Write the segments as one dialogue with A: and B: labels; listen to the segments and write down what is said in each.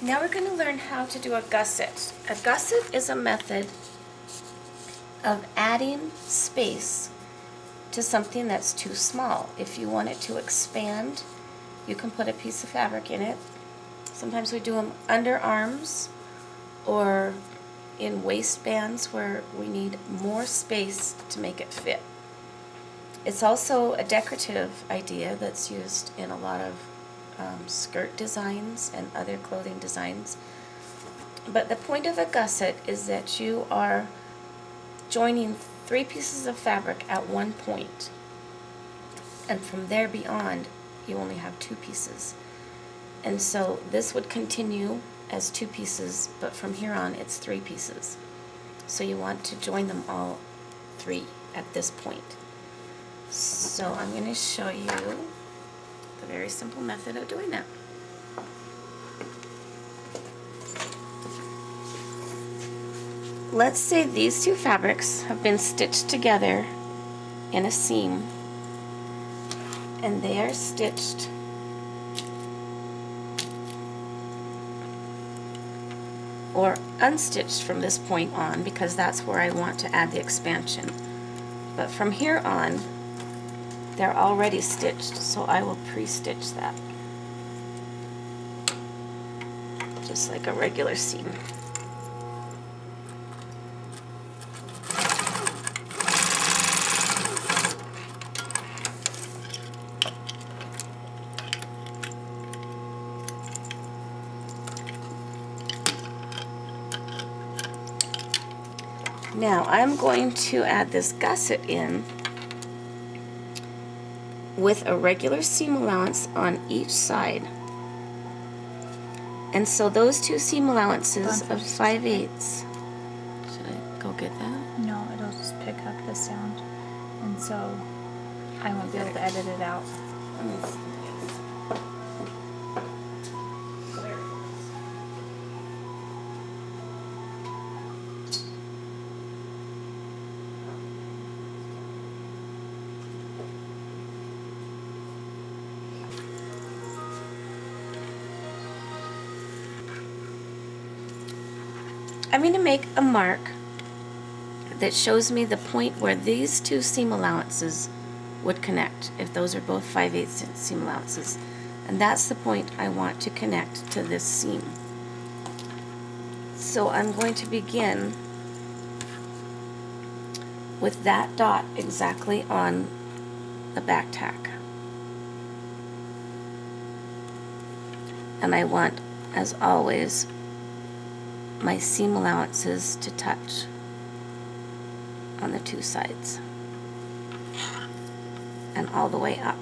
A: Now we're going to learn how to do a gusset. A gusset is a method of adding space to something that's too small. If you want it to expand, you can put a piece of fabric in it. Sometimes we do them under arms or in waistbands where we need more space to make it fit. It's also a decorative idea that's used in a lot of skirt designs and other clothing designs. But the point of a gusset is that you are joining 3 pieces of fabric at one point, and from there beyond you only have 2 pieces. And so this would continue as 2 pieces, but from here on it's 3 pieces. So you want to join them all 3 at this point. So I'm going to show you the very simple method of doing that. Let's say these 2 fabrics have been stitched together in a seam, and they are stitched or unstitched from this point on, because that's where I want to add the expansion. But from here on, they're already stitched, so I will pre-stitch that, just like a regular seam. Now I'm going to add this gusset in with a regular seam allowance on each side. And so those 2 seam allowances of 5/8. Should I go get that?
B: No, it'll just pick up the sound, and so I won't be able to edit it out.
A: Let me see. I'm going to make a mark that shows me the point where these 2 seam allowances would connect, if those are both 5/8 seam allowances. And that's the point I want to connect to this seam. So I'm going to begin with that dot exactly on the back tack. And I want, as always, my seam allowances to touch on the 2 sides and all the way up.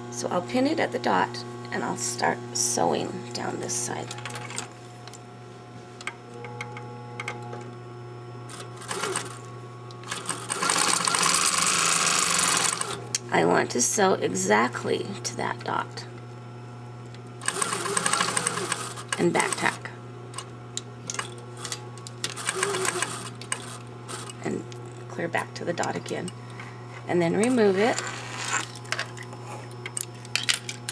A: So I'll pin it at the dot and I'll start sewing down this side. I want to sew exactly to that dot and back tack. And clear back to the dot again, and then remove it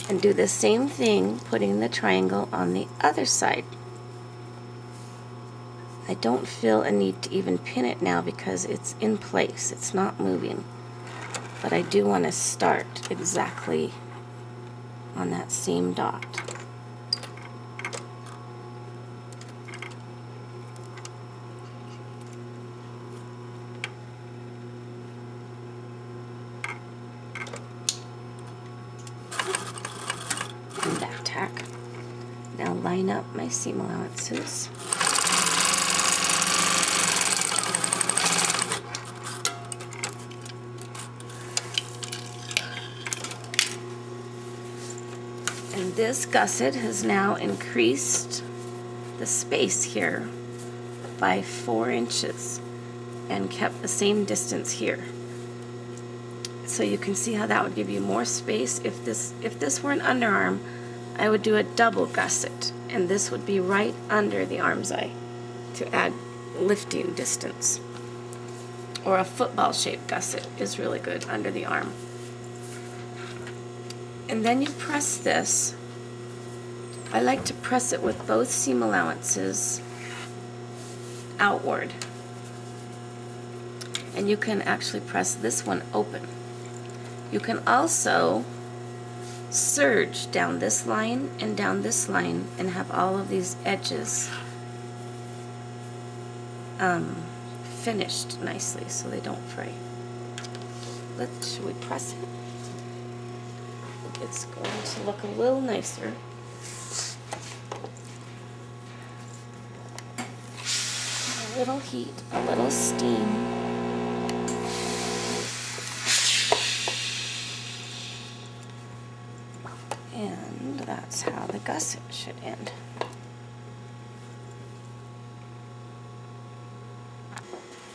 A: and do the same thing, putting the triangle on the other side. I don't feel a need to even pin it now because it's in place, it's not moving, but I do want to start exactly on that same dot. And back tack. Now line up my seam allowances. And this gusset has now increased the space here by 4 inches and kept the same distance here. So you can see how that would give you more space. If this were an underarm, I would do a double gusset, and this would be right under the arm's eye to add lifting distance. Or a football shaped gusset is really good under the arm. And then you press this I like to press it with both seam allowances outward. And you can actually press this one open. You can also serge down this line and down this line and have all of these edges finished nicely so they don't fray. Should we press it? It's going to look a little nicer. A little heat, a little steam. And that's how the gusset should end.